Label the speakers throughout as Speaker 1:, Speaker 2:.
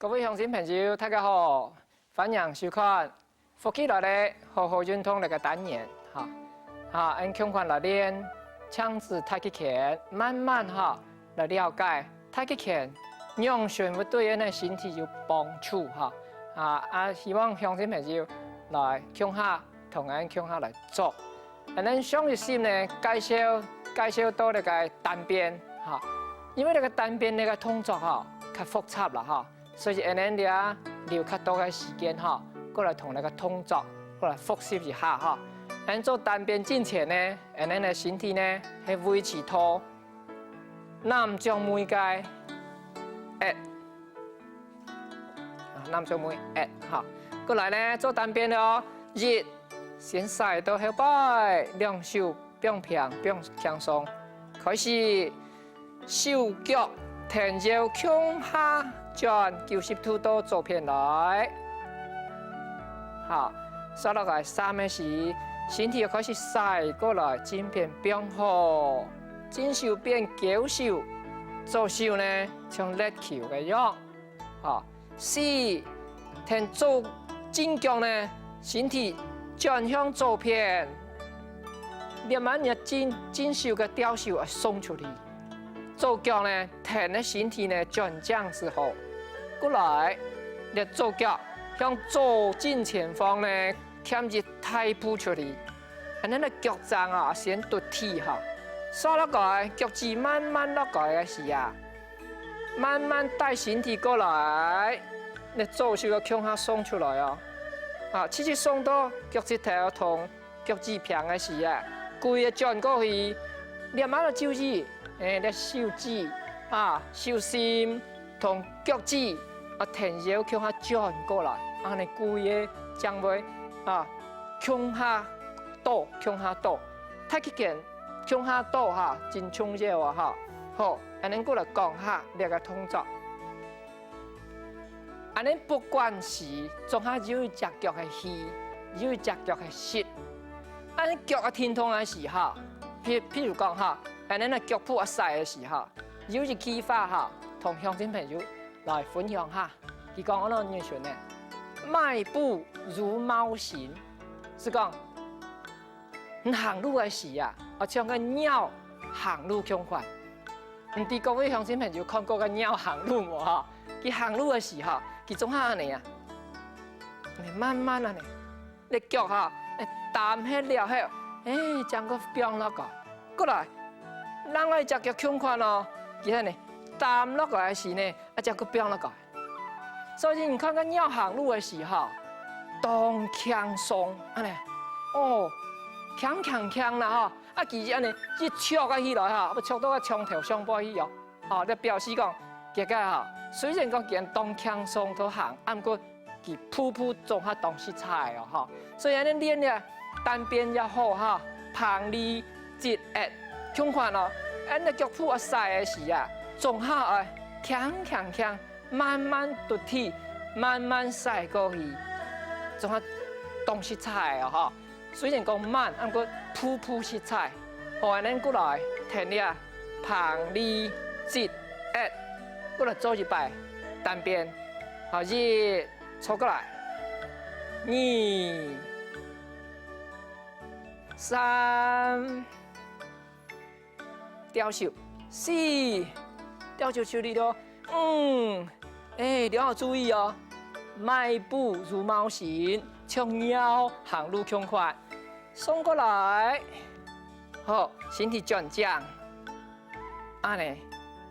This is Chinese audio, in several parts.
Speaker 1: 各位乡亲朋友，大家好，欢迎收看福起来的好好运动那个单元按强款来练枪支太极拳，慢慢来了解太极拳让选物对人的身体有帮助希望乡亲朋友来强下同俺强下来做。咱上一集呢介绍到那个单边因为那个单边那个动作较复杂啦所以咱俩留较多嘅时间过来同那个动作过来复习一下咱做单边之前呢，咱的身体呢係維持拖，南將每個南將每過來呢做單邊咯，先晒到後背，兩手並平並輕鬆，開始手腳停腰向下轉90度到左邊來，收落來3個時。身體又開始曬過來，漸變變好，左手變右手，左手呢像力球嘅樣，4聽左正腳呢，身體轉向左邊，慢慢嘅左手嘅吊手啊鬆出去，左腳呢聽嘅身體呢轉正之後，過來，你左腳向左正前方呢。添一大步出嚟，咱個腳踭先凸起刷落來，腳趾慢慢落來嘅時慢慢帶身體過來，你左手要向下鬆出來直接鬆到腳趾頭同腳趾平嘅時規個轉過去，慢慢就注意，你手指手心同腳趾停腰向下轉過來，你規個將會。向下倒，太極拳向下倒真重要好，咱過來講下呢個動作。咱不管是總下有一隻腳係虛，有一隻腳係實。咱腳疼痛嘅時候，譬如講咱個腳蹼曬嘅時候，有一句話同鄉親朋友來分享下。佢講我哋念呢，邁步如貓行。是講，行路嘅時像個鳥行路咁快。唔知各位鄉親朋友看過個鳥行路冇？佢行路嘅時候，佢總係安尼你慢慢你腳你擔起了後，將個變落個，過來，讓我隻腳咁快佢係呢擔落個時呢，將個變落個。所以你看個鳥行路嘅時候。當輕鬆強啦其實一戳起來要戳到個槍頭上背去你表示講，大家雖然講見當輕鬆都行，不過佢鋪總係當食材所以咱練咧單邊也好旁離節強款咱個腳蹼曬嘅時總係強，慢慢凸起，慢慢曬過去。仲係當食材雖然講慢，不過鋪食材。好，咱過來停咧，旁離節過來做一擺單邊，坐過來，2、3，吊手，4，吊手處理咯，5，你要注意邁步如貓行，像鳥行路強快，鬆過來，好，身體轉正，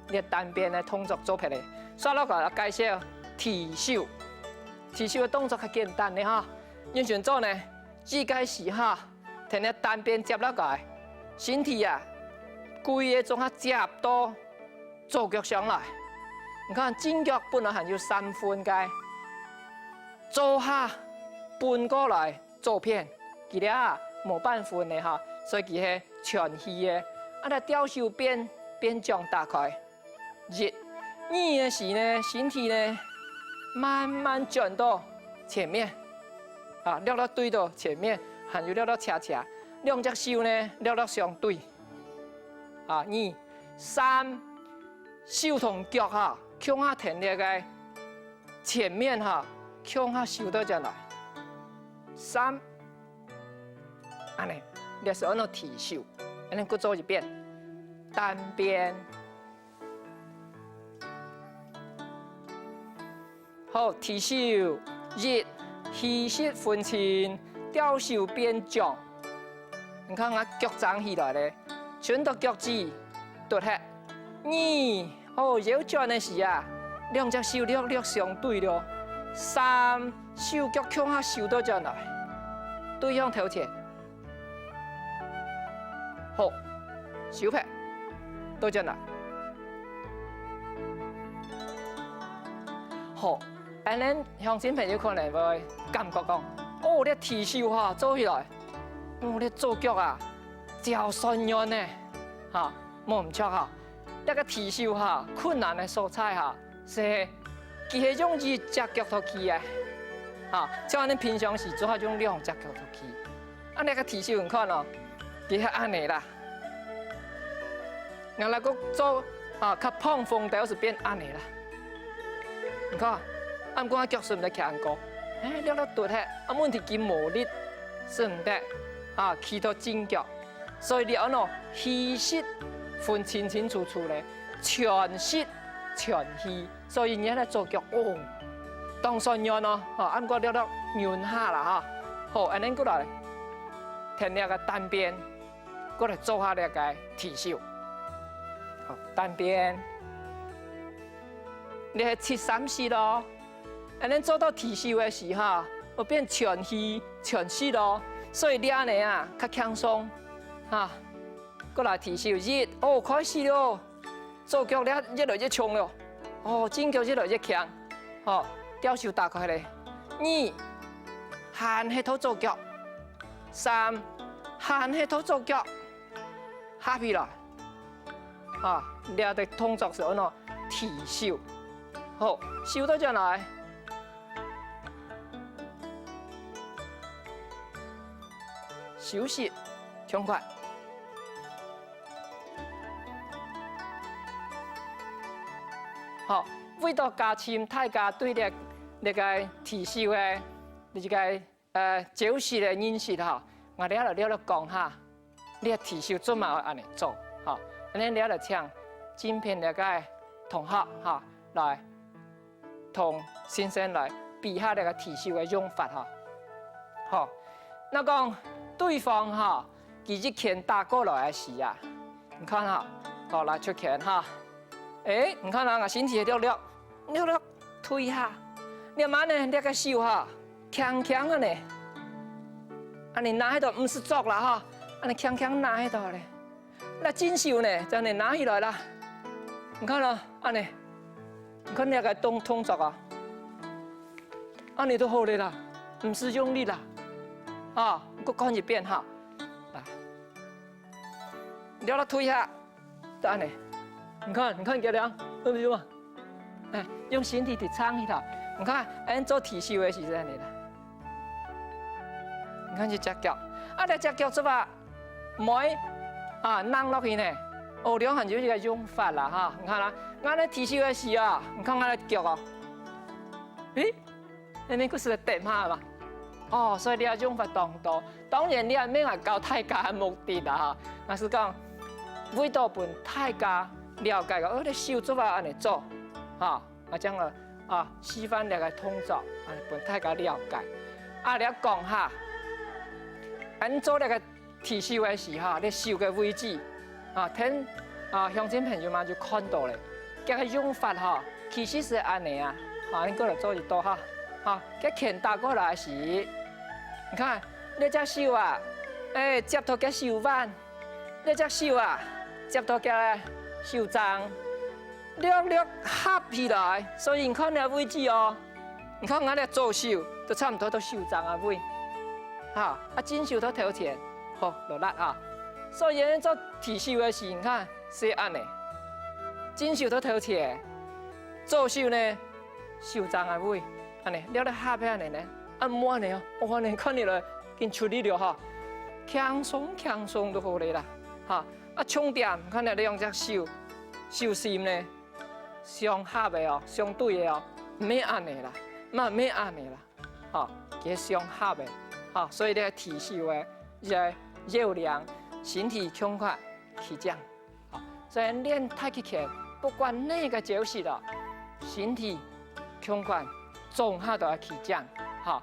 Speaker 1: 你單邊的動作做起來，刷落來介紹提手的動作較簡單的你選做呢，只介是停喺單邊接落來，身體規個總接到左腳上來，你看正腳本來還有3分嘅。左下搬過來左邊，佢哋冇辦法的所以佢係全氣的。吊手邊將打開，2嘅時呢，身體呢慢慢轉到前面，溜到對到前面，還有溜到斜，兩隻手呢溜到相對，2、3手同腳向下停咧個。前面哈向下收倒进来，3，安尼，你是按照提手，安尼再做一遍，单边，好，提手，一，气息分清，吊手变掌，你看我脚张起来咧，全到脚趾，对下，2，好，腰转的时啊。2只手略相对了，3手脚向下收倒进来，对向头前，好，手拍倒进来，好，安尼乡亲朋友可能会感觉讲，哦，你提手哈做起来，哦，你做脚啊，真顺软呢，哈，唔错哈，那个提手哈困难的所在哈。是，其迄种是只脚头起的，哈，像咱平常时做迄种两只脚头起，啊，那个提手你看哦，其遐安尼啦，原来个做啊，较碰风调是变安尼啦，你看，按讲脚是唔得徛安高，哎，了对遐，啊，问题佢无力是唔得，啊，起到正脚，所以你按喏气息分清清楚楚咧，全息。全气，所以你来做脚哦，当顺软咯，哈，按过了软下啦哈，好，安尼过来，填那个单边，过来做下那个提手，好，单边，你系切3式咯，安尼做到提手的时候，会变全气全息咯，所以你安尼啊，较轻松，哈，过来提手1，哦，开始咯。做脚了越来越冲了，哦，正脚越来越强，哦，吊手打开咧，2，含下头做脚，3，含下头做脚，下起来，啊，你的动作是按怎提手，好，收到进来，休息，痛快。好，为了加深大家对那个提手的这个招式的认识哈，我哋了讲下，你的提手做嘛安尼做，哈，安尼了请今片那个同学哈来同先生来比下那个提手的用法哈，好，那讲对方哈，其实拳打过来的时啊，你看哈，好来出拳哈。哎，你看啊，我身体略推下，你慢呢，那个手哈，强强的呢，安尼拿喺度，唔是作啦哈，安尼强强拿喺度咧，那真手呢，就你拿起来啦，你看啦，安尼，你看那个动作啊，安尼都好咧啦，唔是用力啦，啊，我讲一遍哈，啊，了推下，就安尼。你看漂亮，对不对嘛？哎，用身体去撑一头。你看，按做提手的是这样的。你看这只脚，啊，这只脚做法，每啊扔落去呢。哦，两项就这个用法啦哈。你看啦，俺咧提手的时啊，你看俺咧脚哦，诶，你个是点下嘛？哦，所以你要用法当多。当然你也免话教大家的目的啦哈。我是讲，为到本大家。了解个，你手做法安尼做，哈，啊，将了啊，示范那个动作，啊，本大家了解。啊，你讲下，按做那个提手的时候，你手的位置，啊，听啊，乡亲朋友们就看到了，这个用法哈，其实是安尼啊，啊，你过来做一道哈，啊，这拳打过来时，你看，你只手啊，哎，接到个手腕，你只手啊，接到个。手掌略合起来，所以你看那位置哦，你看我哋左手都差唔多到手掌啊位，哈，啊正手到头前，好落力啊，所以你做提手的时，你看是安尼，正手到头前，左手呢手掌啊位，安尼了合起安尼呢，按摩安尼哦，我安尼看你来，跟处理了哈，轻松都好咧啦，哈。啊，重点看下你用只手心呢，相合的哦，相对的哦，免安尼啦，嘛免安尼啦，吼，加上合的，吼，所以咧提手的这热量、身体强化起降，好，所以练太极拳，不管哪个招式咯，身体强化综合都要起降，吼，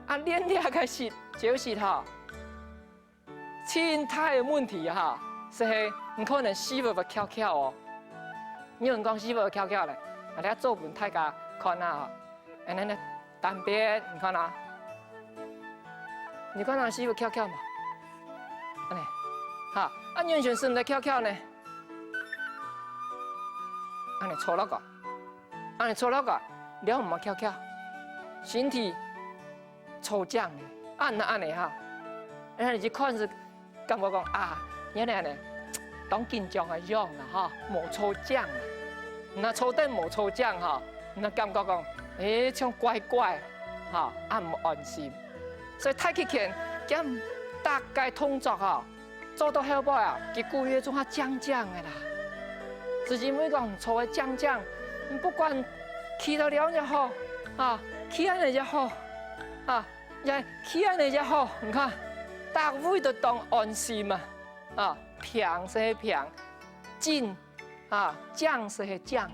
Speaker 1: 啊练这个招式吼，心态的问题哈，是唔可能死不翘翘哦。有人讲死不翘翘咧，啊，你做本大家看啊，安尼咧单边，你看啊，你看啊，死不翘翘嘛，安尼，哈，啊，完全是唔在翘翘呢，安尼错落个，安尼错落个，了唔好翘翘，身体抽降呢，安尼哈，安尼一看是。感觉讲啊，原来呢，当紧张的样啦哈，无抽奖啦，那抽灯无抽奖哈，那感觉讲，像怪怪，哈，唔安心。所以太极拳咁大概动作哈，做到后尾啊，结果越做下奖的啦。是因为讲抽的奖，不管起到了也好，啊，起安尼也好，啊，也起安尼也好，你看。大位都当安心嘛，啊，平是平，静啊，降是降，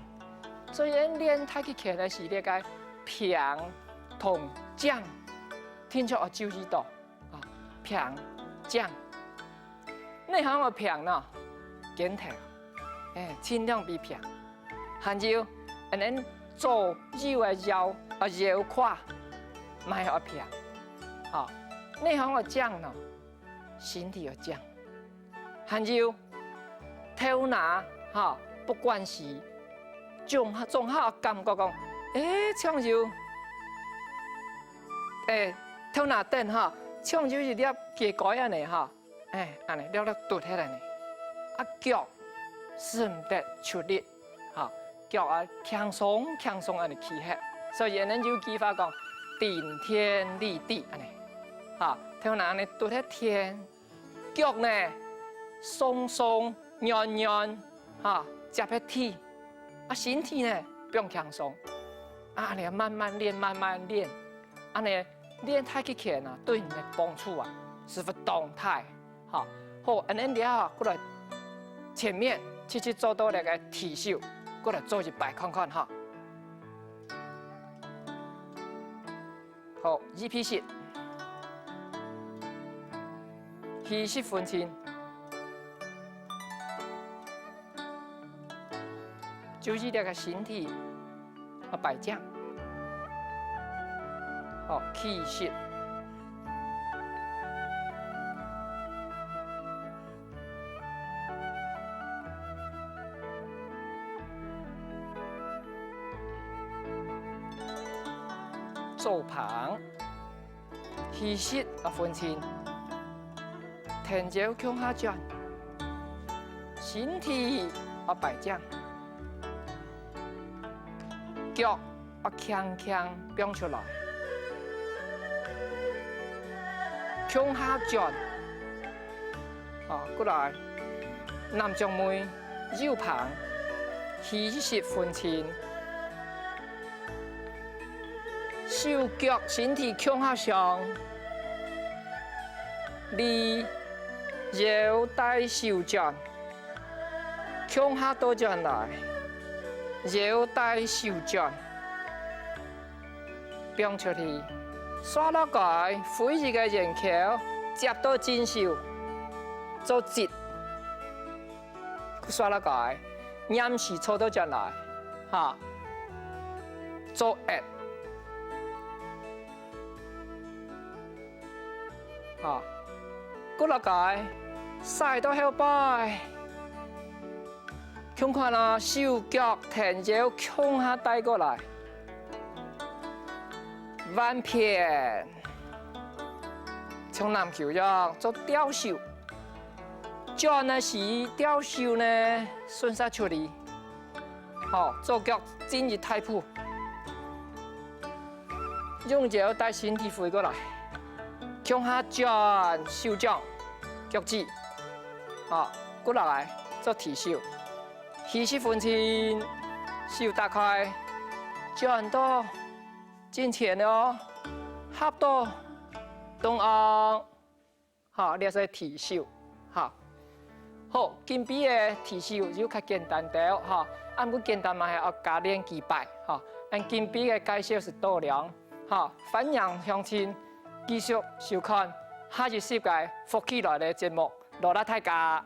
Speaker 1: 所以练太极拳的是那个平同降，听出我注意到啊，平降，内行的平呢，肩头，尽量比平，还有，恁左右的腰啊腰胯，买要平，啊，内行的降呢。身体要降，还有头拿哈，不管是总好感觉讲，像就头拿凳哈，像就是了加改安尼哈，安尼了凸起来呢，啊脚是唔得出力，哈脚啊轻松安尼起起，所以咱就记法讲顶天立地安尼，哈。头拿呢都在天，脚呢松软，哈，接喺地，啊身体呢不用轻松，啊你慢慢练，啊你练太极拳啊，对你的帮助啊十分动态，好，好，安尼了过来前面去做到那个提手，过来做一摆看看哈，好，2P式。气息分清，就是这个身体啊摆正，好气息，做旁，气息啊分清。天脚向下转，身体啊摆正，脚啊轻变出来，向下转，过来，南掌妹右旁，气息分清，手脚身体向下上，腰带手转，向下倒转来，腰带手转，变出去，刷落来，飞一个人口，接到真手，做直，刷落来，延时抽倒转来，哈，做压，哈。过落来，晒到后摆，看看啦，手脚天脚向下带过来，弯片，像篮球一样做吊手，转的时吊手呢顺势处理，好，做脚进入太铺，用脚带身体飞过来。向下转，手掌、脚趾，好，过来做提手，气息分清，手打开，转到金钱哦，合到东岸，好，你是提手，好，好，金币的提手就较简单啲，哈，按不简单嘛，系要加练几摆，哈，按金币的介绍是度量，哈，欢迎乡亲继续收看下一集嘅福起来嘅节目，罗拉大家。